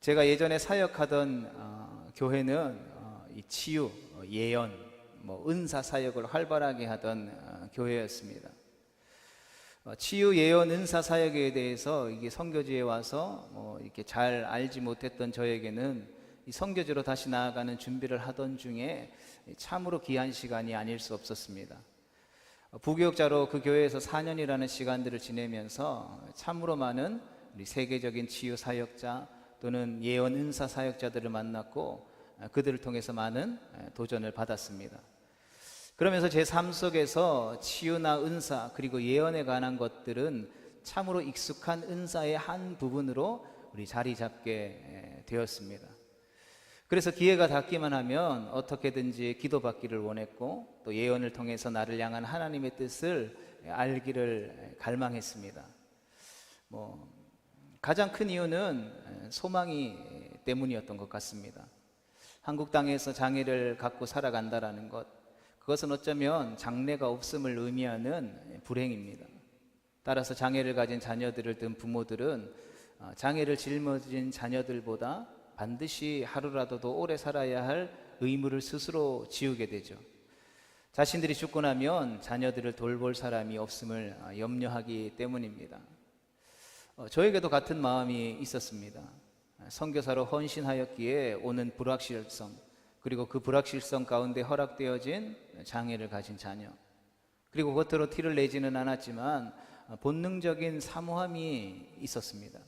제가 예전에 사역하던 교회는 이 치유, 예언, 은사 사역을 활발하게 하던 교회였습니다. 치유, 예언, 은사 사역에 대해서 이게 선교지에 와서 이렇게 잘 알지 못했던 저에게는 이 선교지로 다시 나아가는 준비를 하던 중에 참으로 귀한 시간이 아닐 수 없었습니다. 부교육자로 그 교회에서 4년이라는 시간들을 지내면서 참으로 많은 우리 세계적인 치유 사역자 또는 예언 은사 사역자들을 만났고 그들을 통해서 많은 도전을 받았습니다. 그러면서 제 삶 속에서 치유나 은사 그리고 예언에 관한 것들은 참으로 익숙한 은사의 한 부분으로 우리 자리 잡게 되었습니다. 그래서 기회가 닿기만 하면 어떻게든지 기도받기를 원했고 또 예언을 통해서 나를 향한 하나님의 뜻을 알기를 갈망했습니다. 가장 큰 이유는 소망이 때문이었던 것 같습니다. 한국 땅에서 장애를 갖고 살아간다라는 것, 그것은 어쩌면 장래가 없음을 의미하는 불행입니다. 따라서 장애를 가진 자녀들을 둔 부모들은 장애를 짊어진 자녀들보다 반드시 하루라도 더 오래 살아야 할 의무를 스스로 지우게 되죠. 자신들이 죽고 나면 자녀들을 돌볼 사람이 없음을 염려하기 때문입니다. 저에게도 같은 마음이 있었습니다. 선교사로 헌신하였기에 오는 불확실성, 그리고 그 불확실성 가운데 허락되어진 장애를 가진 자녀, 그리고 겉으로 티를 내지는 않았지만 본능적인 사모함이 있었습니다.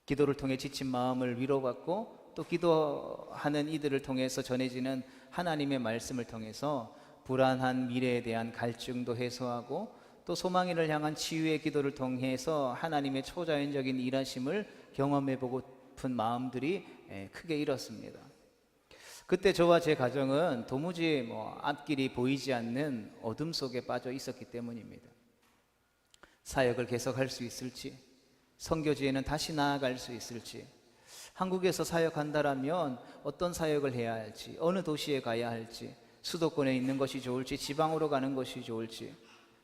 기도를 통해 지친 마음을 위로받고 또 기도하는 이들을 통해서 전해지는 하나님의 말씀을 통해서 불안한 미래에 대한 갈증도 해소하고 또 소망이를 향한 치유의 기도를 통해서 하나님의 초자연적인 일하심을 경험해보고픈 마음들이 크게 일었습니다. 그때 저와 제 가정은 도무지 앞길이 보이지 않는 어둠 속에 빠져 있었기 때문입니다. 사역을 계속할 수 있을지, 선교지에는 다시 나아갈 수 있을지, 한국에서 사역한다라면 어떤 사역을 해야 할지, 어느 도시에 가야 할지, 수도권에 있는 것이 좋을지 지방으로 가는 것이 좋을지,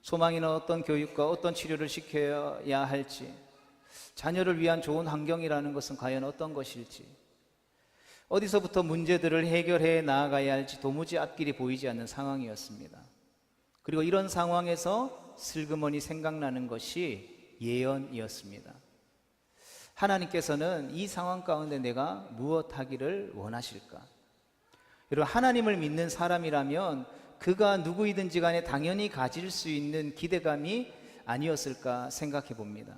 소망이나 어떤 교육과 어떤 치료를 시켜야 할지, 자녀를 위한 좋은 환경이라는 것은 과연 어떤 것일지, 어디서부터 문제들을 해결해 나아가야 할지 도무지 앞길이 보이지 않는 상황이었습니다. 그리고 이런 상황에서 슬그머니 생각나는 것이 예언이었습니다. 하나님께서는 이 상황 가운데 내가 무엇 하기를 원하실까? 여러분, 하나님을 믿는 사람이라면 그가 누구이든지 간에 당연히 가질 수 있는 기대감이 아니었을까 생각해 봅니다.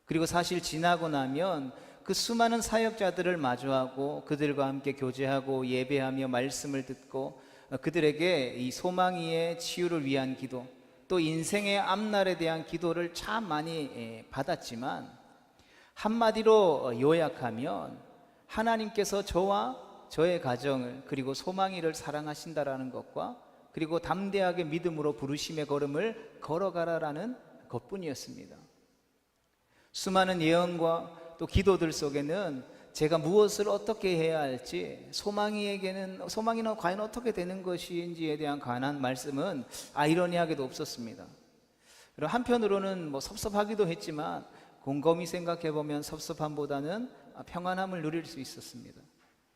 그리고 사실 지나고 나면 그 수많은 사역자들을 마주하고 그들과 함께 교제하고 예배하며 말씀을 듣고 그들에게 이 소망이의 치유를 위한 기도, 또 인생의 앞날에 대한 기도를 참 많이 받았지만 한마디로 요약하면 하나님께서 저와 저의 가정을 그리고 소망이를 사랑하신다라는 것과 그리고 담대하게 믿음으로 부르심의 걸음을 걸어가라라는 것뿐이었습니다. 수많은 예언과 또 기도들 속에는 제가 무엇을 어떻게 해야 할지, 소망이는 과연 어떻게 되는 것인지에 대한 관한 말씀은 아이러니하게도 없었습니다. 한편으로는 섭섭하기도 했지만 곰곰이 생각해 보면 섭섭함보다는 평안함을 누릴 수 있었습니다.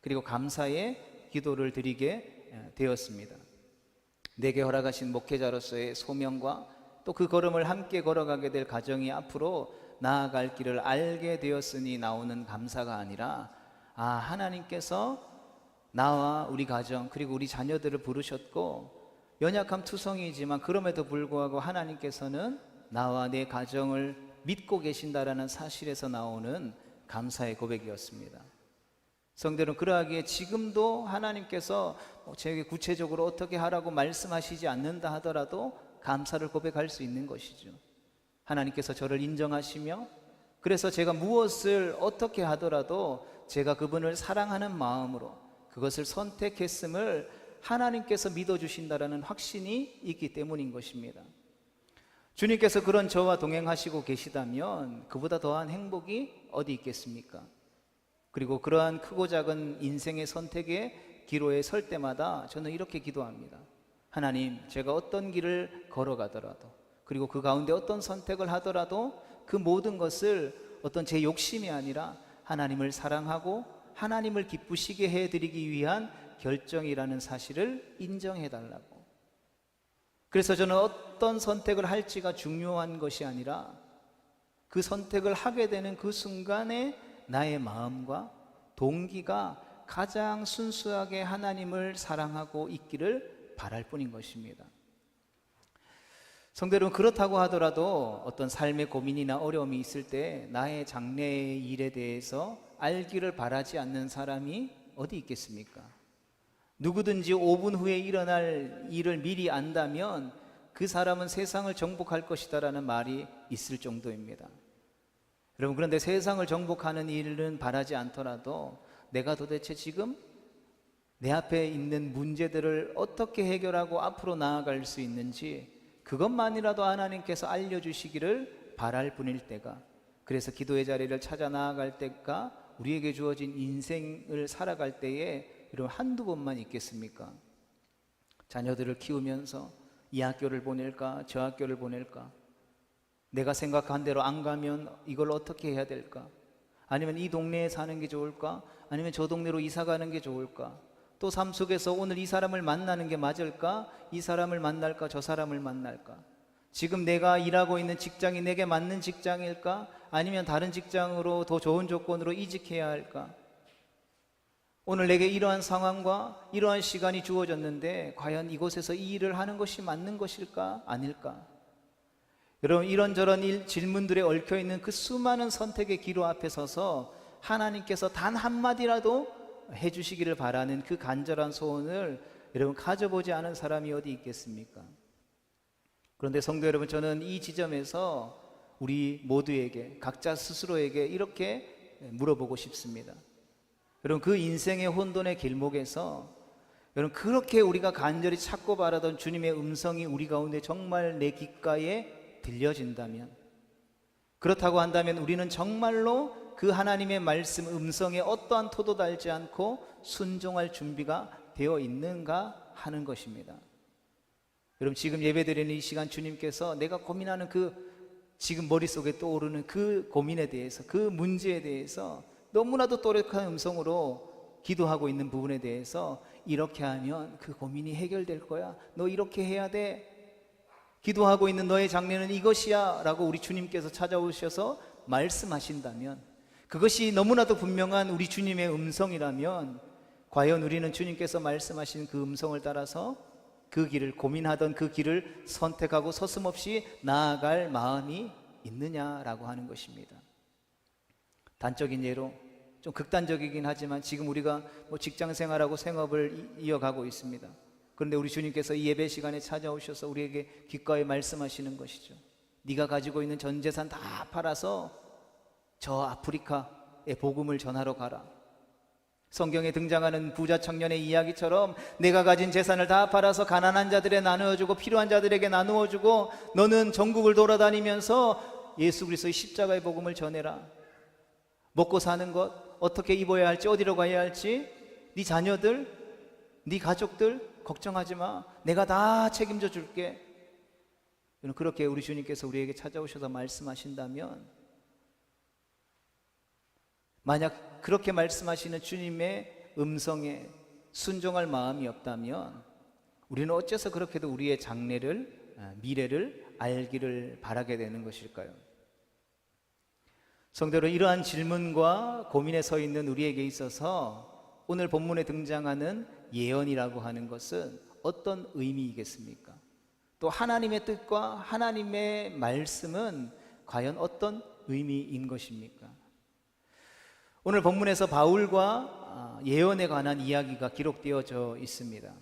그리고 감사의 기도를 드리게 되었습니다. 내게 허락하신 목회자로서의 소명과 또 그 걸음을 함께 걸어가게 될 가정이 앞으로 나아갈 길을 알게 되었으니 나오는 감사가 아니라 하나님께서 나와 우리 가정 그리고 우리 자녀들을 부르셨고 연약한 투성이지만 그럼에도 불구하고 하나님께서는 나와 내 가정을 믿고 계신다라는 사실에서 나오는 감사의 고백이었습니다. 성도는 그러하기에 지금도 하나님께서 제게 구체적으로 어떻게 하라고 말씀하시지 않는다 하더라도 감사를 고백할 수 있는 것이죠. 하나님께서 저를 인정하시며 그래서 제가 무엇을 어떻게 하더라도 제가 그분을 사랑하는 마음으로 그것을 선택했음을 하나님께서 믿어주신다라는 확신이 있기 때문인 것입니다. 주님께서 그런 저와 동행하시고 계시다면 그보다 더한 행복이 어디 있겠습니까? 그리고 그러한 크고 작은 인생의 선택의 기로에 설 때마다 저는 이렇게 기도합니다. 하나님, 제가 어떤 길을 걸어가더라도 그리고 그 가운데 어떤 선택을 하더라도 그 모든 것을 어떤 제 욕심이 아니라 하나님을 사랑하고 하나님을 기쁘시게 해드리기 위한 결정이라는 사실을 인정해 달라고. 그래서 저는 어떤 선택을 할지가 중요한 것이 아니라 그 선택을 하게 되는 그 순간에 나의 마음과 동기가 가장 순수하게 하나님을 사랑하고 있기를 바랄 뿐인 것입니다. 성도 여러분, 그렇다고 하더라도 어떤 삶의 고민이나 어려움이 있을 때 나의 장래의 일에 대해서 알기를 바라지 않는 사람이 어디 있겠습니까? 누구든지 5분 후에 일어날 일을 미리 안다면 그 사람은 세상을 정복할 것이다라는 말이 있을 정도입니다. 여러분, 그런데 세상을 정복하는 일은 바라지 않더라도 내가 도대체 지금 내 앞에 있는 문제들을 어떻게 해결하고 앞으로 나아갈 수 있는지 그것만이라도 하나님께서 알려주시기를 바랄 뿐일 때가, 그래서 기도의 자리를 찾아 나아갈 때가 우리에게 주어진 인생을 살아갈 때에 이런 한두 번만 있겠습니까? 자녀들을 키우면서 이 학교를 보낼까 저 학교를 보낼까, 내가 생각한 대로 안 가면 이걸 어떻게 해야 될까, 아니면 이 동네에 사는 게 좋을까, 아니면 저 동네로 이사 가는 게 좋을까, 또 삶 속에서 오늘 이 사람을 만나는 게 맞을까, 이 사람을 만날까 저 사람을 만날까, 지금 내가 일하고 있는 직장이 내게 맞는 직장일까, 아니면 다른 직장으로 더 좋은 조건으로 이직해야 할까, 오늘 내게 이러한 상황과 이러한 시간이 주어졌는데 과연 이곳에서 이 일을 하는 것이 맞는 것일까 아닐까. 여러분, 이런저런 질문들에 얽혀있는 그 수많은 선택의 기로 앞에 서서 하나님께서 단 한마디라도 해주시기를 바라는 그 간절한 소원을 여러분 가져보지 않은 사람이 어디 있겠습니까? 그런데 성도 여러분, 저는 이 지점에서 우리 모두에게, 각자 스스로에게 이렇게 물어보고 싶습니다. 여러분, 그 인생의 혼돈의 길목에서 여러분 그렇게 우리가 간절히 찾고 바라던 주님의 음성이 우리 가운데 정말 내 귓가에 들려진다면, 그렇다고 한다면 우리는 정말로 그 하나님의 말씀 음성에 어떠한 토도 달지 않고 순종할 준비가 되어 있는가 하는 것입니다. 여러분, 지금 예배드리는 이 시간 주님께서 내가 고민하는 지금 머릿속에 떠오르는 그 고민에 대해서, 그 문제에 대해서 너무나도 또렷한 음성으로 기도하고 있는 부분에 대해서 이렇게 하면 그 고민이 해결될 거야, 너 이렇게 해야 돼, 기도하고 있는 너의 장래는 이것이야 라고 우리 주님께서 찾아오셔서 말씀하신다면, 그것이 너무나도 분명한 우리 주님의 음성이라면 과연 우리는 주님께서 말씀하신 그 음성을 따라서 그 길을, 고민하던 그 길을 선택하고 서슴없이 나아갈 마음이 있느냐라고 하는 것입니다. 단적인 예로, 좀 극단적이긴 하지만 지금 우리가 직장 생활하고 생업을 이어가고 있습니다. 그런데 우리 주님께서 이 예배 시간에 찾아오셔서 우리에게 귓가에 말씀하시는 것이죠. 네가 가지고 있는 전 재산 다 팔아서 저 아프리카에 복음을 전하러 가라. 성경에 등장하는 부자 청년의 이야기처럼 내가 가진 재산을 다 팔아서 가난한 자들에 나누어주고 필요한 자들에게 나누어주고 너는 전국을 돌아다니면서 예수 그리스도의 십자가의 복음을 전해라. 먹고 사는 것, 어떻게 입어야 할지, 어디로 가야 할지, 네 자녀들, 네 가족들 걱정하지 마, 내가 다 책임져 줄게. 그렇게 우리 주님께서 우리에게 찾아오셔서 말씀하신다면, 만약 그렇게 말씀하시는 주님의 음성에 순종할 마음이 없다면 우리는 어째서 그렇게도 우리의 장래를, 미래를 알기를 바라게 되는 것일까요? 성도로, 이러한 질문과 고민에 서 있는 우리에게 있어서 오늘 본문에 등장하는 예언이라고 하는 것은 어떤 의미이겠습니까? 또 하나님의 뜻과 하나님의 말씀은 과연 어떤 의미인 것입니까? 오늘 본문에서 바울과 예언에 관한 이야기가 기록되어져 있습니다.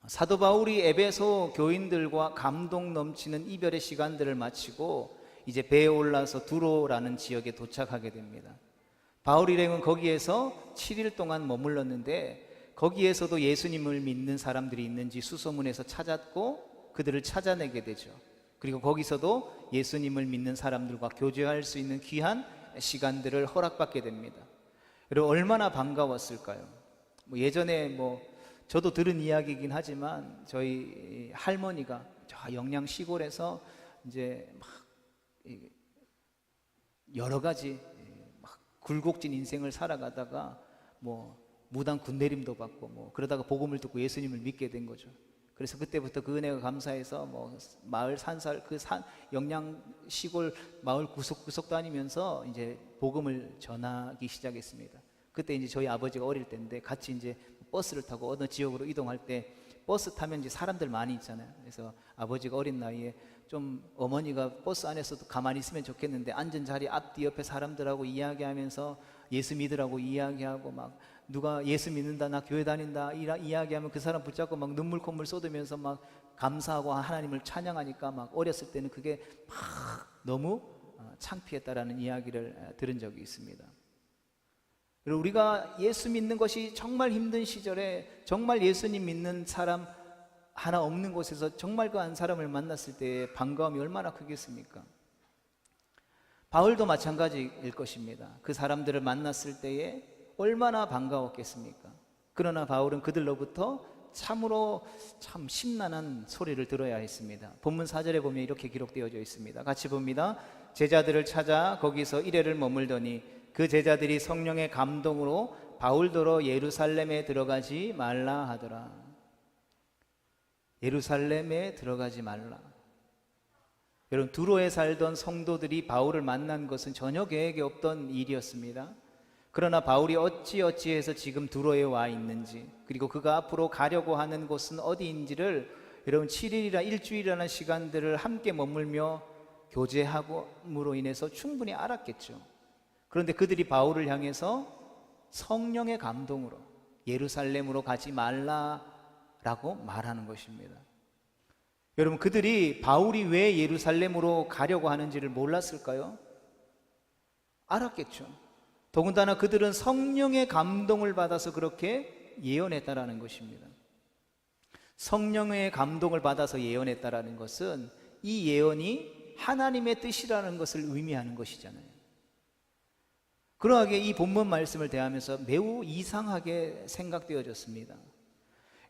사도 바울이 에베소 교인들과 감동 넘치는 이별의 시간들을 마치고 이제 배에 올라서 두로라는 지역에 도착하게 됩니다. 바울 일행은 거기에서 7일 동안 머물렀는데 거기에서도 예수님을 믿는 사람들이 있는지 수소문해서 찾았고 그들을 찾아내게 되죠. 그리고 거기서도 예수님을 믿는 사람들과 교제할 수 있는 귀한 시간들을 허락받게 됩니다. 여러분, 얼마나 반가웠을까요? 예전에 저도 들은 이야기이긴 하지만 저희 할머니가 저 영양 시골에서 이제 막 여러 가지 막 굴곡진 인생을 살아가다가 뭐 무당 군내림도 받고 뭐 그러다가 복음을 듣고 예수님을 믿게 된 거죠. 그래서 그때부터 그 은혜가 감사해서 뭐 마을 산살 그 산 영양 시골 마을 구석구석 다니면서 이제 복음을 전하기 시작했습니다. 그때 이제 저희 아버지가 어릴 때인데 같이 이제 버스를 타고 어느 지역으로 이동할 때 버스 타면 이제 사람들 많이 있잖아요. 그래서 아버지가 어린 나이에 좀 어머니가 버스 안에서도 가만히 있으면 좋겠는데 앉은 자리 앞뒤 옆에 사람들하고 이야기하면서 예수 믿으라고 이야기하고 막 누가 예수 믿는다 나 교회 다닌다 이야기하면 그 사람 붙잡고 막 눈물 콧물 쏟으면서 막 감사하고 하나님을 찬양하니까 막 어렸을 때는 그게 막 너무 창피했다라는 이야기를 들은 적이 있습니다. 그리고 우리가 예수 믿는 것이 정말 힘든 시절에 정말 예수님 믿는 사람 하나 없는 곳에서 정말 그 한 사람을 만났을 때의 반가움이 얼마나 크겠습니까? 바울도 마찬가지일 것입니다. 그 사람들을 만났을 때에 얼마나 반가웠겠습니까? 그러나 바울은 그들로부터 참으로 참 심란한 소리를 들어야 했습니다. 본문 4절에 보면 이렇게 기록되어져 있습니다. 같이 봅니다. 제자들을 찾아 거기서 이래를 머물더니 그 제자들이 성령의 감동으로 바울더러 예루살렘에 들어가지 말라 하더라. 예루살렘에 들어가지 말라. 여러분, 두로에 살던 성도들이 바울을 만난 것은 전혀 계획에 없던 일이었습니다. 그러나 바울이 어찌해서 지금 두로에 와 있는지, 그리고 그가 앞으로 가려고 하는 곳은 어디인지를 여러분 7일이나 일주일이라는 시간들을 함께 머물며 교제함으로 인해서 충분히 알았겠죠. 그런데 그들이 바울을 향해서 성령의 감동으로 예루살렘으로 가지 말라라고 말하는 것입니다. 여러분, 그들이 바울이 왜 예루살렘으로 가려고 하는지를 몰랐을까요? 알았겠죠. 더군다나 그들은 성령의 감동을 받아서 그렇게 예언했다라는 것입니다. 성령의 감동을 받아서 예언했다라는 것은 이 예언이 하나님의 뜻이라는 것을 의미하는 것이잖아요. 그러하게 이 본문 말씀을 대하면서 매우 이상하게 생각되어졌습니다.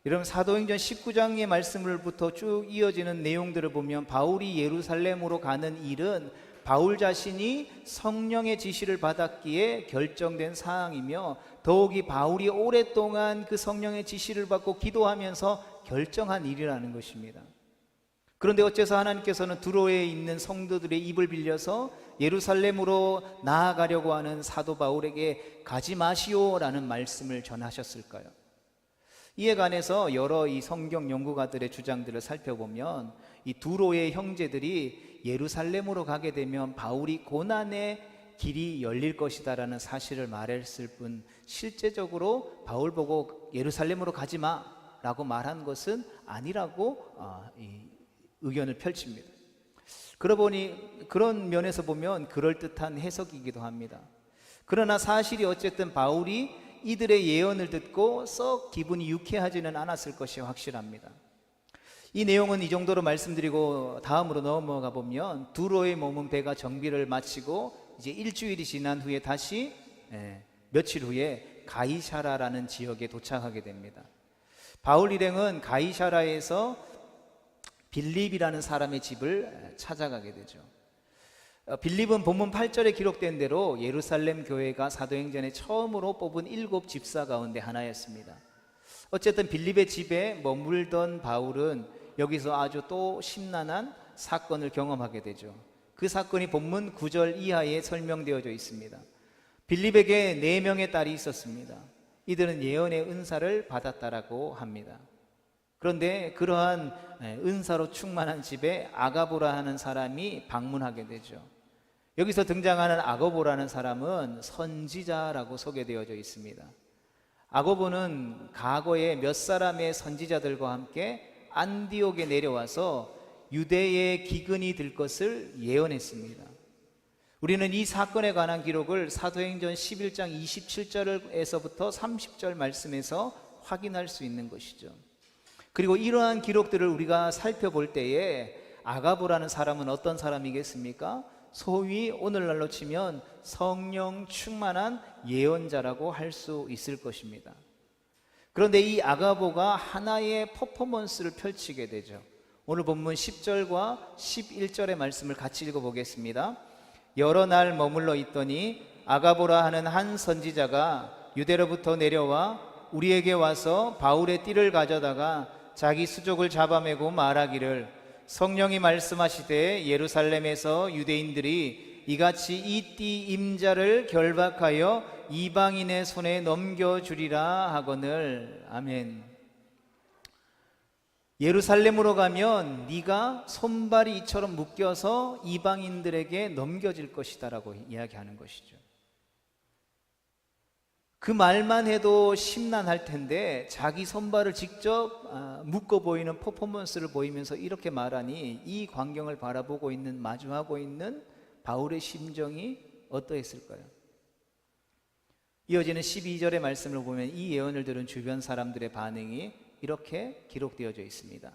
여러분, 사도행전 19장의 말씀을부터 쭉 이어지는 내용들을 보면 바울이 예루살렘으로 가는 일은 바울 자신이 성령의 지시를 받았기에 결정된 사항이며 더욱이 바울이 오랫동안 그 성령의 지시를 받고 기도하면서 결정한 일이라는 것입니다. 그런데 어째서 하나님께서는 두로에 있는 성도들의 입을 빌려서 예루살렘으로 나아가려고 하는 사도 바울에게 가지 마시오라는 말씀을 전하셨을까요? 이에 관해서 여러 이 성경 연구가들의 주장들을 살펴보면 이 두로의 형제들이 예루살렘으로 가게 되면 바울이 고난의 길이 열릴 것이다라는 사실을 말했을 뿐 실제적으로 바울 보고 예루살렘으로 가지 마라고 말한 것은 아니라고 의견을 펼칩니다. 그러고 보니 그런 면에서 보면 그럴듯한 해석이기도 합니다. 그러나 사실이 어쨌든 바울이 이들의 예언을 듣고 썩 기분이 유쾌하지는 않았을 것이 확실합니다. 이 내용은 이 정도로 말씀드리고 다음으로 넘어가 보면 두로에 머문 배가 정비를 마치고 이제 일주일이 지난 후에 다시 며칠 후에 가이사라라는 지역에 도착하게 됩니다. 바울 일행은 가이사라에서 빌립이라는 사람의 집을 찾아가게 되죠. 빌립은 본문 8절에 기록된 대로 예루살렘 교회가 사도행전에 처음으로 뽑은 7 집사 가운데 하나였습니다. 어쨌든 빌립의 집에 머물던 바울은 여기서 아주 또 심란한 사건을 경험하게 되죠. 그 사건이 본문 9절 이하에 설명되어져 있습니다. 빌립에게 4명의 딸이 있었습니다. 이들은 예언의 은사를 받았다라고 합니다. 그런데 그러한 은사로 충만한 집에 아가보라 하는 사람이 방문하게 되죠. 여기서 등장하는 아가보라는 사람은 선지자라고 소개되어져 있습니다. 아가보는 과거에 몇 사람의 선지자들과 함께 안디옥에 내려와서 유대의 기근이 들 것을 예언했습니다. 우리는 이 사건에 관한 기록을 사도행전 11장 27절에서부터 30절 말씀에서 확인할 수 있는 것이죠. 그리고 이러한 기록들을 우리가 살펴볼 때에 아가보라는 사람은 어떤 사람이겠습니까? 소위 오늘날로 치면 성령 충만한 예언자라고 할 수 있을 것입니다. 그런데 이 아가보가 하나의 퍼포먼스를 펼치게 되죠. 오늘 본문 10절과 11절의 말씀을 같이 읽어보겠습니다. 여러 날 머물러 있더니 아가보라 하는 한 선지자가 유대로부터 내려와 우리에게 와서 바울의 띠를 가져다가 자기 수족을 잡아매고 말하기를 성령이 말씀하시되 예루살렘에서 유대인들이 이같이 이 띠 임자를 결박하여 이방인의 손에 넘겨주리라 하거늘. 아멘. 예루살렘으로 가면 네가 손발이 이처럼 묶여서 이방인들에게 넘겨질 것이다 라고 이야기하는 것이죠. 그 말만 해도 심란할 텐데 자기 손발을 직접 묶어 보이는 퍼포먼스를 보이면서 이렇게 말하니 이 광경을 바라보고 있는, 마주하고 있는 바울의 심정이 어떠했을까요? 이어지는 12절의 말씀을 보면 이 예언을 들은 주변 사람들의 반응이 이렇게 기록되어져 있습니다.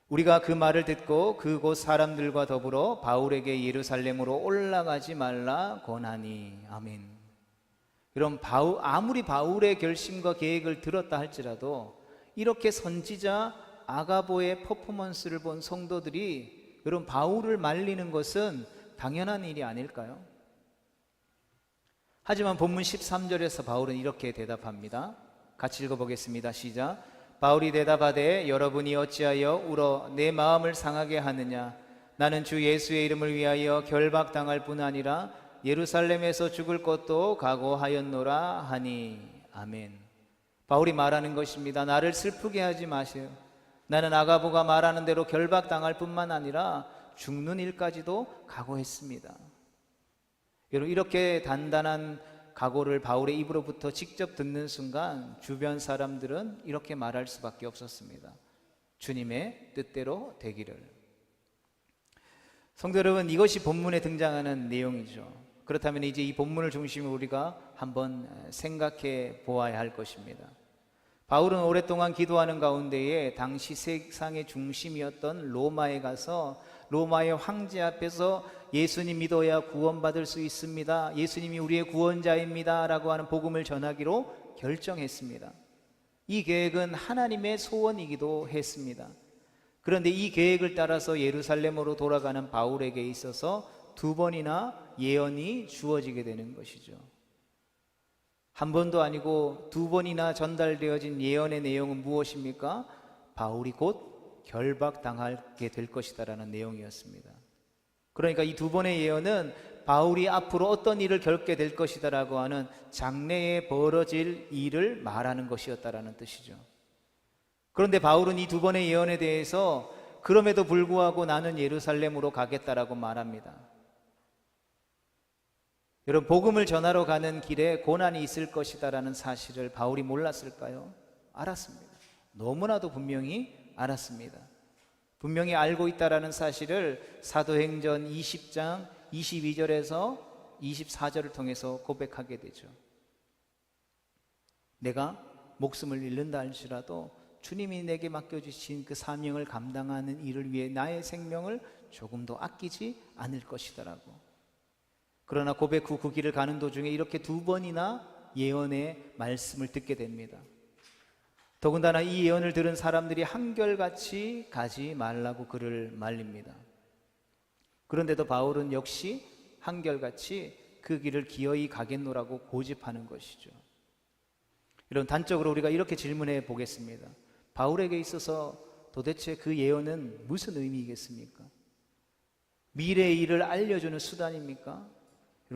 우리가 그 말을 듣고 그곳 사람들과 더불어 바울에게 예루살렘으로 올라가지 말라 권하니. 아멘. 그럼 아무리 바울의 결심과 계획을 들었다 할지라도 이렇게 선지자 아가보의 퍼포먼스를 본 성도들이 여러분 바울을 말리는 것은 당연한 일이 아닐까요? 하지만 본문 13절에서 바울은 이렇게 대답합니다. 같이 읽어보겠습니다. 시작. 바울이 대답하되 여러분이 어찌하여 울어 내 마음을 상하게 하느냐. 나는 주 예수의 이름을 위하여 결박당할 뿐 아니라 예루살렘에서 죽을 것도 각오하였노라 하니. 아멘. 바울이 말하는 것입니다. 나를 슬프게 하지 마세요. 나는 아가보가 말하는 대로 결박당할 뿐만 아니라 죽는 일까지도 각오했습니다. 여러분 이렇게 단단한 각오를 바울의 입으로부터 직접 듣는 순간 주변 사람들은 이렇게 말할 수밖에 없었습니다. 주님의 뜻대로 되기를. 성도 여러분, 이것이 본문에 등장하는 내용이죠. 그렇다면 이제 이 본문을 중심으로 우리가 한번 생각해 보아야 할 것입니다. 바울은 오랫동안 기도하는 가운데에 당시 세상의 중심이었던 로마에 가서 로마의 황제 앞에서 예수님 믿어야 구원받을 수 있습니다, 예수님이 우리의 구원자입니다 라고 하는 복음을 전하기로 결정했습니다. 이 계획은 하나님의 소원이기도 했습니다. 그런데 이 계획을 따라서 예루살렘으로 돌아가는 바울에게 있어서 두 번이나 예언이 주어지게 되는 것이죠. 한 번도 아니고 두 번이나 전달되어진 예언의 내용은 무엇입니까? 바울이 곧 결박당하게 될 것이다라는 내용이었습니다. 그러니까 이 두 번의 예언은 바울이 앞으로 어떤 일을 겪게 될 것이다라고 하는 장래에 벌어질 일을 말하는 것이었다라는 뜻이죠. 그런데 바울은 이 두 번의 예언에 대해서 그럼에도 불구하고 나는 예루살렘으로 가겠다라고 말합니다. 여러분, 복음을 전하러 가는 길에 고난이 있을 것이다라는 사실을 바울이 몰랐을까요? 알았습니다. 너무나도 분명히 알았습니다. 분명히 알고 있다라는 사실을 사도행전 20장 22절에서 24절을 통해서 고백하게 되죠. 내가 목숨을 잃는다 할지라도 주님이 내게 맡겨주신 그 사명을 감당하는 일을 위해 나의 생명을 조금도 아끼지 않을 것이다라고. 그러나 고백 후 그 길을 가는 도중에 이렇게 두 번이나 예언의 말씀을 듣게 됩니다. 더군다나 이 예언을 들은 사람들이 한결같이 가지 말라고 그를 말립니다. 그런데도 바울은 역시 한결같이 그 길을 기어이 가겠노라고 고집하는 것이죠. 이런 단적으로 우리가 이렇게 질문해 보겠습니다. 바울에게 있어서 도대체 그 예언은 무슨 의미이겠습니까? 미래의 일을 알려주는 수단입니까?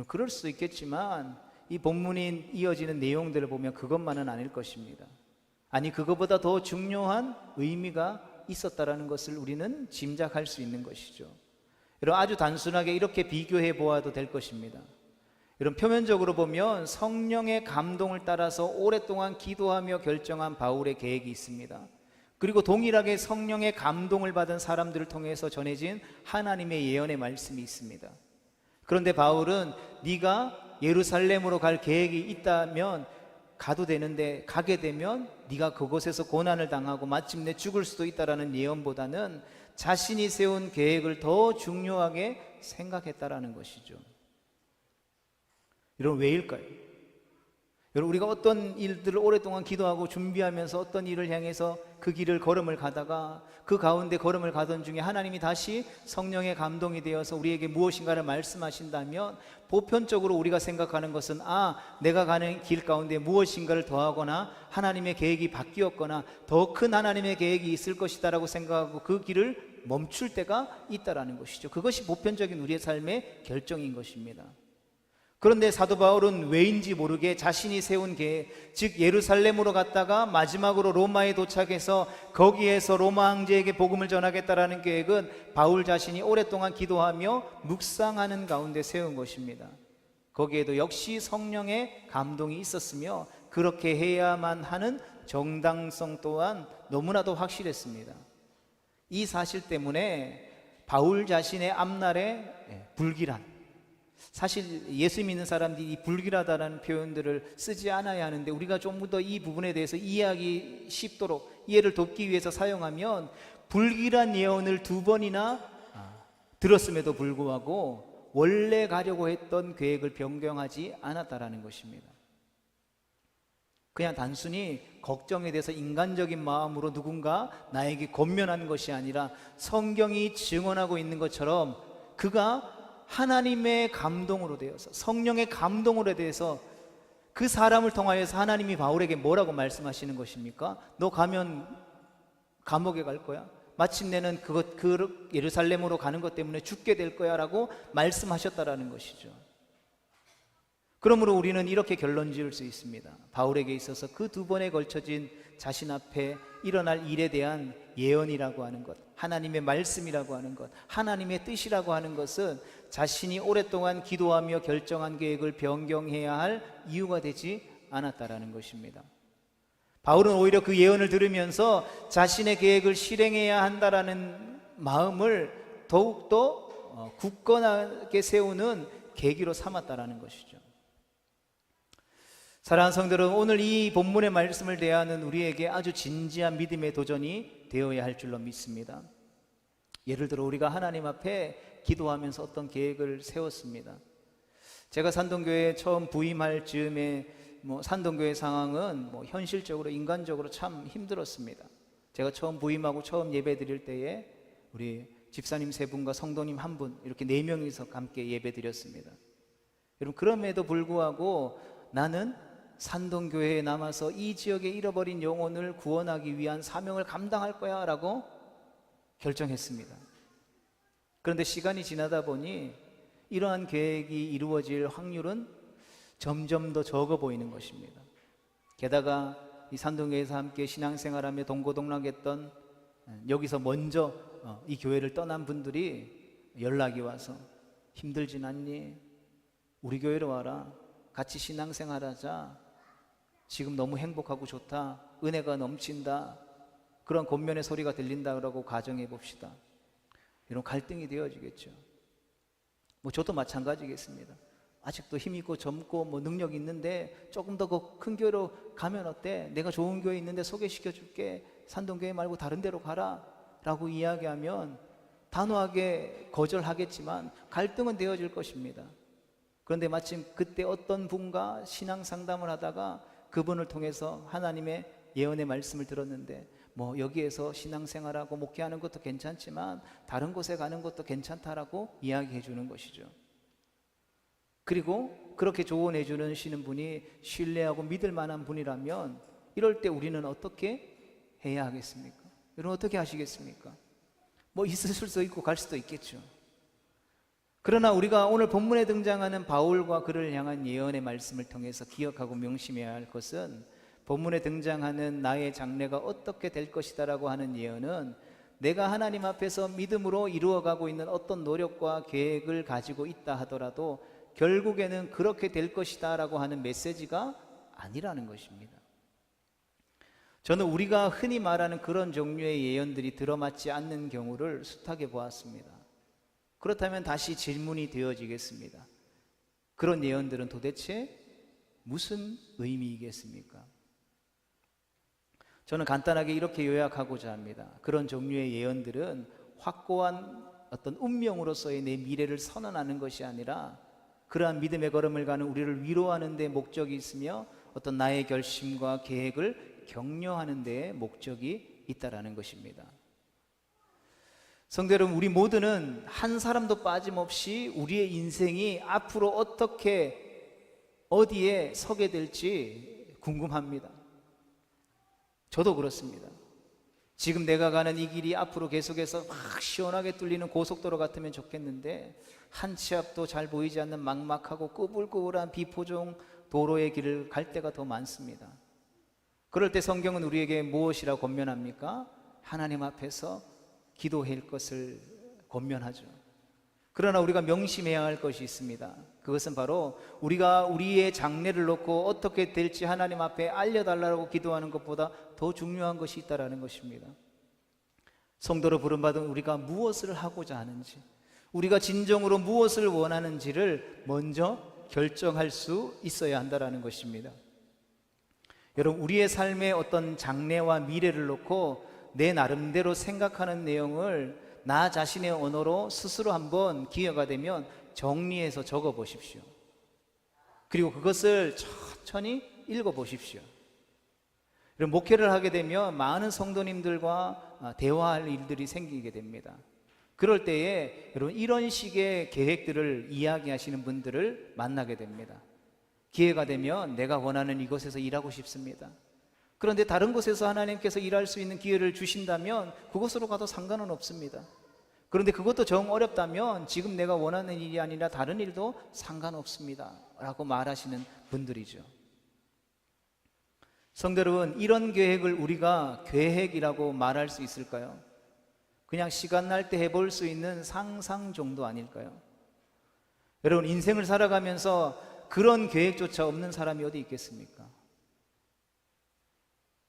그럴 수도 있겠지만 이 본문이 이어지는 내용들을 보면 그것만은 아닐 것입니다. 아니, 그것보다 더 중요한 의미가 있었다라는 것을 우리는 짐작할 수 있는 것이죠. 여러분, 아주 단순하게 이렇게 비교해 보아도 될 것입니다. 여러분, 표면적으로 보면 성령의 감동을 따라서 오랫동안 기도하며 결정한 바울의 계획이 있습니다. 그리고 동일하게 성령의 감동을 받은 사람들을 통해서 전해진 하나님의 예언의 말씀이 있습니다. 그런데 바울은 네가 예루살렘으로 갈 계획이 있다면 가도 되는데 가게 되면 네가 그곳에서 고난을 당하고 마침내 죽을 수도 있다라는 예언보다는 자신이 세운 계획을 더 중요하게 생각했다라는 것이죠. 여러분, 왜일까요? 여러분, 우리가 어떤 일들을 오랫동안 기도하고 준비하면서 어떤 일을 향해서 그 길을 걸음을 가다가 그 가운데 걸음을 가던 중에 하나님이 다시 성령의 감동이 되어서 우리에게 무엇인가를 말씀하신다면, 보편적으로 우리가 생각하는 것은 내가 가는 길 가운데 무엇인가를 더하거나 하나님의 계획이 바뀌었거나 더 큰 하나님의 계획이 있을 것이다 라고 생각하고 그 길을 멈출 때가 있다라는 것이죠. 그것이 보편적인 우리의 삶의 결정인 것입니다. 그런데 사도 바울은 왜인지 모르게 자신이 세운 계획, 즉 예루살렘으로 갔다가 마지막으로 로마에 도착해서 거기에서 로마 황제에게 복음을 전하겠다라는 계획은 바울 자신이 오랫동안 기도하며 묵상하는 가운데 세운 것입니다. 거기에도 역시 성령의 감동이 있었으며 그렇게 해야만 하는 정당성 또한 너무나도 확실했습니다. 이 사실 때문에 바울 자신의 앞날에 불길한, 사실 예수 믿는 사람들이 불길하다는 표현들을 쓰지 않아야 하는데 우리가 좀 더 이 부분에 대해서 이해하기 쉽도록 이해를 돕기 위해서 사용하면, 불길한 예언을 2번이나 들었음에도 불구하고 원래 가려고 했던 계획을 변경하지 않았다라는 것입니다. 그냥 단순히 걱정에 대해서 인간적인 마음으로 누군가 나에게 권면하는 것이 아니라 성경이 증언하고 있는 것처럼 그가 하나님의 감동으로 되어서, 성령의 감동으로 대해서 그 사람을 통하여서 하나님이 바울에게 뭐라고 말씀하시는 것입니까? 너 가면 감옥에 갈 거야. 마침내는 그 예루살렘으로 가는 것 때문에 죽게 될 거야 라고 말씀하셨다라는 것이죠. 그러므로 우리는 이렇게 결론 지을 수 있습니다. 바울에게 있어서 그 2번에 걸쳐진 자신 앞에 일어날 일에 대한 예언이라고 하는 것, 하나님의 말씀이라고 하는 것, 하나님의 뜻이라고 하는 것은 자신이 오랫동안 기도하며 결정한 계획을 변경해야 할 이유가 되지 않았다라는 것입니다. 바울은 오히려 그 예언을 들으면서 자신의 계획을 실행해야 한다라는 마음을 더욱더 굳건하게 세우는 계기로 삼았다라는 것이죠. 사랑하는 성도들은, 오늘 이 본문의 말씀을 대하는 우리에게 아주 진지한 믿음의 도전이 되어야 할 줄로 믿습니다. 예를 들어 우리가 하나님 앞에 기도하면서 어떤 계획을 세웠습니다. 제가 산동교회에 처음 부임할 즈음에 산동교회 상황은 현실적으로 인간적으로 참 힘들었습니다. 제가 처음 부임하고 처음 예배 드릴 때에 우리 집사님 3분과 성도님 1분, 이렇게 4명이서 함께 예배 드렸습니다. 여러분, 그럼에도 불구하고 나는 산동교회에 남아서 이 지역의 잃어버린 영혼을 구원하기 위한 사명을 감당할 거야 라고 결정했습니다. 그런데 시간이 지나다 보니 이러한 계획이 이루어질 확률은 점점 더 적어 보이는 것입니다. 게다가 이 산동교회에서 함께 신앙생활하며 동고동락했던, 여기서 먼저 이 교회를 떠난 분들이 연락이 와서 힘들진 않니? 우리 교회로 와라. 같이 신앙생활하자. 지금 너무 행복하고 좋다. 은혜가 넘친다. 그런 권면의 소리가 들린다고 가정해 봅시다. 이런 갈등이 되어지겠죠. 저도 마찬가지겠습니다. 아직도 힘 있고 젊고 능력 있는데 조금 더 큰 교회로 가면 어때? 내가 좋은 교회 있는데 소개시켜 줄게. 산동교회 말고 다른 데로 가라 라고 이야기하면 단호하게 거절하겠지만 갈등은 되어질 것입니다. 그런데 마침 그때 어떤 분과 신앙 상담을 하다가 그분을 통해서 하나님의 예언의 말씀을 들었는데, 여기에서 신앙생활하고 목회하는 것도 괜찮지만 다른 곳에 가는 것도 괜찮다라고 이야기해 주는 것이죠. 그리고 그렇게 조언해 주시는 분이 신뢰하고 믿을 만한 분이라면 이럴 때 우리는 어떻게 해야 하겠습니까? 여러분, 어떻게 하시겠습니까? 있을 수도 있고 갈 수도 있겠죠. 그러나 우리가 오늘 본문에 등장하는 바울과 그를 향한 예언의 말씀을 통해서 기억하고 명심해야 할 것은, 본문에 등장하는 나의 장래가 어떻게 될 것이다 라고 하는 예언은 내가 하나님 앞에서 믿음으로 이루어가고 있는 어떤 노력과 계획을 가지고 있다 하더라도 결국에는 그렇게 될 것이다 라고 하는 메시지가 아니라는 것입니다. 저는 우리가 흔히 말하는 그런 종류의 예언들이 들어맞지 않는 경우를 숱하게 보았습니다. 그렇다면 다시 질문이 되어지겠습니다. 그런 예언들은 도대체 무슨 의미이겠습니까? 저는 간단하게 이렇게 요약하고자 합니다. 그런 종류의 예언들은 확고한 어떤 운명으로서의 내 미래를 선언하는 것이 아니라 그러한 믿음의 걸음을 가는 우리를 위로하는 데 목적이 있으며 어떤 나의 결심과 계획을 격려하는 데에 목적이 있다라는 것입니다. 성도 여러분, 우리 모두는 한 사람도 빠짐없이 우리의 인생이 앞으로 어디에 서게 될지 궁금합니다. 저도 그렇습니다. 지금 내가 가는 이 길이 앞으로 계속해서 막 시원하게 뚫리는 고속도로 같으면 좋겠는데 한 치 앞도 잘 보이지 않는 막막하고 꾸불꾸불한 비포종 도로의 길을 갈 때가 더 많습니다. 그럴 때 성경은 우리에게 무엇이라 권면합니까? 하나님 앞에서 기도할 것을 권면하죠. 그러나 우리가 명심해야 할 것이 있습니다. 그것은 바로 우리가 우리의 장래를 놓고 어떻게 될지 하나님 앞에 알려달라고 기도하는 것보다 더 중요한 것이 있다는 것입니다. 성도로 부름받은 우리가 무엇을 하고자 하는지, 우리가 진정으로 무엇을 원하는지를 먼저 결정할 수 있어야 한다는 것입니다. 여러분, 우리의 삶의 어떤 장래와 미래를 놓고 내 나름대로 생각하는 내용을 나 자신의 언어로 스스로 한번 기회가 되면 정리해서 적어 보십시오. 그리고 그것을 천천히 읽어 보십시오. 목회를 하게 되면 많은 성도님들과 대화할 일들이 생기게 됩니다. 그럴 때에 여러분, 이런 식의 계획들을 이야기하시는 분들을 만나게 됩니다. 기회가 되면 내가 원하는 이곳에서 일하고 싶습니다. 그런데 다른 곳에서 하나님께서 일할 수 있는 기회를 주신다면 그곳으로 가도 상관은 없습니다. 그런데 그것도 정 어렵다면 지금 내가 원하는 일이 아니라 다른 일도 상관없습니다 라고 말하시는 분들이죠. 성도 여러분, 이런 계획을 우리가 계획이라고 말할 수 있을까요? 그냥 시간 날 때 해볼 수 있는 상상 정도 아닐까요? 여러분, 인생을 살아가면서 그런 계획조차 없는 사람이 어디 있겠습니까?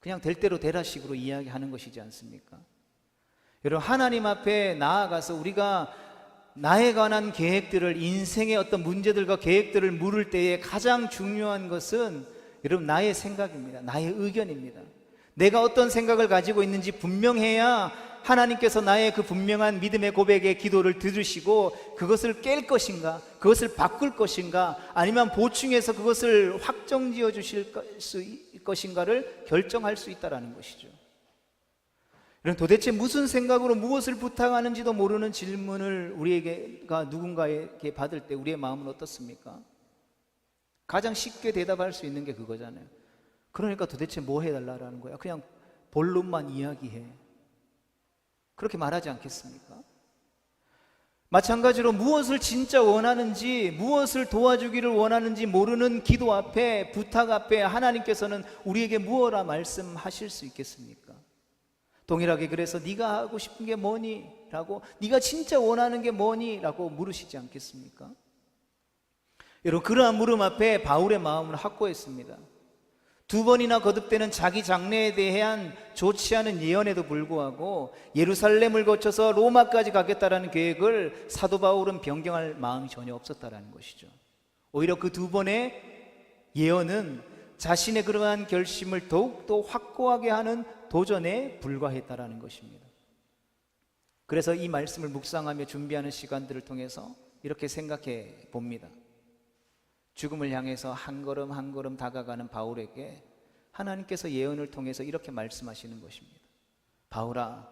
그냥 될 대로 되라 식으로 이야기하는 것이지 않습니까? 여러분, 하나님 앞에 나아가서 우리가 나에 관한 계획들을, 인생의 어떤 문제들과 계획들을 물을 때에 가장 중요한 것은 여러분, 나의 생각입니다. 나의 의견입니다. 내가 어떤 생각을 가지고 있는지 분명해야 하나님께서 나의 그 분명한 믿음의 고백의 기도를 들으시고 그것을 깰 것인가, 그것을 바꿀 것인가, 아니면 보충해서 그것을 확정지어 주실 것인가를 결정할 수 있다는 것이죠. 도대체 무슨 생각으로 무엇을 부탁하는지도 모르는 질문을 우리가 누군가에게 받을 때 우리의 마음은 어떻습니까? 가장 쉽게 대답할 수 있는 게 그거잖아요. 그러니까 도대체 뭐 해달라는 거야? 그냥 본론만 이야기해. 그렇게 말하지 않겠습니까? 마찬가지로 무엇을 진짜 원하는지, 무엇을 도와주기를 원하는지 모르는 기도 앞에, 부탁 앞에 하나님께서는 우리에게 무엇라 말씀하실 수 있겠습니까? 동일하게 그래서 네가 하고 싶은 게 뭐니? 라고, 네가 진짜 원하는 게 뭐니? 라고 물으시지 않겠습니까? 여러분, 그러한 물음 앞에 바울의 마음을 확고했습니다. 2번이나 거듭되는 자기 장래에 대한 좋지 않은 예언에도 불구하고 예루살렘을 거쳐서 로마까지 가겠다라는 계획을 사도 바울은 변경할 마음이 전혀 없었다라는 것이죠. 오히려 그 2번의 예언은 자신의 그러한 결심을 더욱더 확고하게 하는 도전에 불과했다라는 것입니다. 그래서 이 말씀을 묵상하며 준비하는 시간들을 통해서 이렇게 생각해 봅니다. 죽음을 향해서 한 걸음 한 걸음 다가가는 바울에게 하나님께서 예언을 통해서 이렇게 말씀하시는 것입니다. 바울아,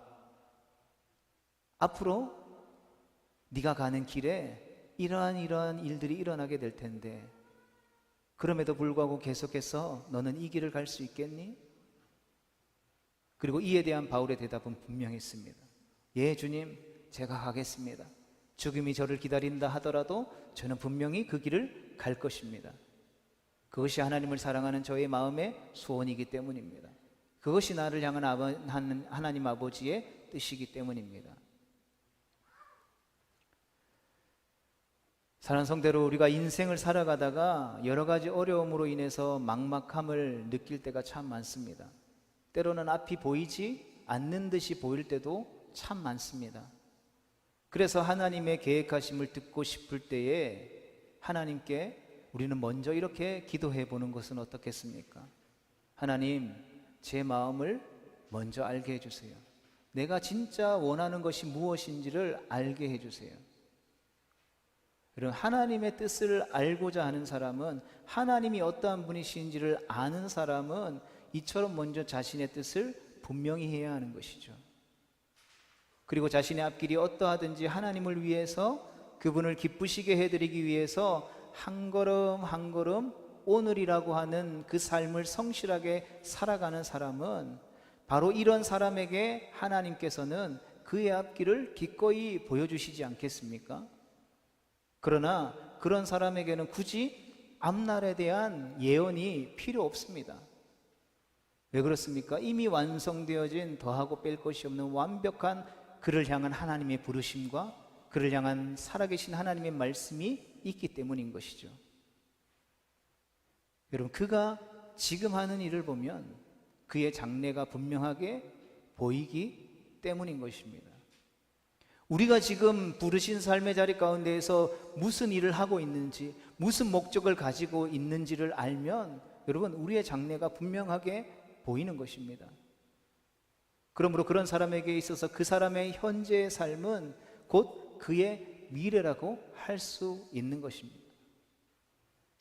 앞으로 네가 가는 길에 이러한 일들이 일어나게 될 텐데 그럼에도 불구하고 계속해서 너는 이 길을 갈 수 있겠니? 그리고 이에 대한 바울의 대답은 분명했습니다. 예, 주님, 제가 가겠습니다. 죽음이 저를 기다린다 하더라도 저는 분명히 그 길을 갈 것입니다. 그것이 하나님을 사랑하는 저의 마음의 소원이기 때문입니다. 그것이 나를 향한 하나님 아버지의 뜻이기 때문입니다. 사랑하는 성도로, 우리가 인생을 살아가다가 여러 가지 어려움으로 인해서 막막함을 느낄 때가 참 많습니다. 때로는 앞이 보이지 않는 듯이 보일 때도 참 많습니다. 그래서 하나님의 계획하심을 듣고 싶을 때에 하나님께 우리는 먼저 이렇게 기도해 보는 것은 어떻겠습니까? 하나님, 제 마음을 먼저 알게 해주세요. 내가 진짜 원하는 것이 무엇인지를 알게 해주세요. 여러분, 하나님의 뜻을 알고자 하는 사람은, 하나님이 어떠한 분이신지를 아는 사람은 이처럼 먼저 자신의 뜻을 분명히 해야 하는 것이죠. 그리고 자신의 앞길이 어떠하든지 하나님을 위해서, 그분을 기쁘시게 해드리기 위해서 한 걸음 한 걸음 오늘이라고 하는 그 삶을 성실하게 살아가는 사람은, 바로 이런 사람에게 하나님께서는 그의 앞길을 기꺼이 보여주시지 않겠습니까? 그러나 그런 사람에게는 굳이 앞날에 대한 예언이 필요 없습니다. 왜 그렇습니까? 이미 완성되어진, 더하고 뺄 것이 없는 완벽한 그를 향한 하나님의 부르심과 그를 향한 살아계신 하나님의 말씀이 있기 때문인 것이죠. 여러분, 그가 지금 하는 일을 보면 그의 장래가 분명하게 보이기 때문인 것입니다. 우리가 지금 부르신 삶의 자리 가운데에서 무슨 일을 하고 있는지, 무슨 목적을 가지고 있는지를 알면 여러분, 우리의 장래가 분명하게 보이는 것입니다. 그러므로 그런 사람에게 있어서 그 사람의 현재의 삶은 곧 그의 미래라고 할 수 있는 것입니다.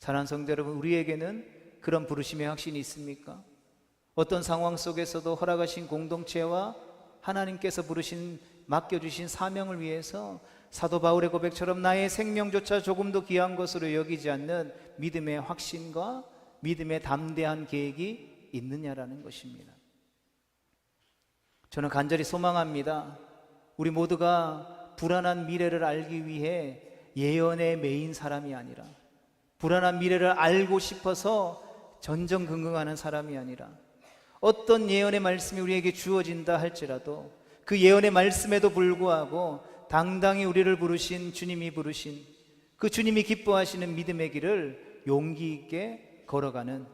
사랑하는 성도 여러분, 우리에게는 그런 부르심의 확신이 있습니까? 어떤 상황 속에서도 허락하신 공동체와 하나님께서 부르신, 맡겨주신 사명을 위해서 사도 바울의 고백처럼 나의 생명조차 조금도 귀한 것으로 여기지 않는 믿음의 확신과 믿음의 담대한 계획이 있느냐라는 것입니다. 저는 간절히 소망합니다. 우리 모두가 불안한 미래를 알기 위해 예언에 매인 사람이 아니라, 불안한 미래를 알고 싶어서 전전긍긍하는 사람이 아니라, 어떤 예언의 말씀이 우리에게 주어진다 할지라도 그 예언의 말씀에도 불구하고 당당히 우리를 부르신 주님이 부르신 그 주님이 기뻐하시는 믿음의 길을 용기 있게 걸어가는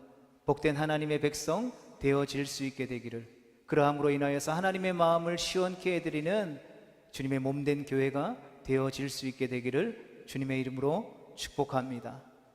복된 하나님의 백성 되어질 수 있게 되기를, 그러함으로 인하여서 하나님의 마음을 시원케 해드리는 주님의 몸된 교회가 되어질 수 있게 되기를 주님의 이름으로 축복합니다.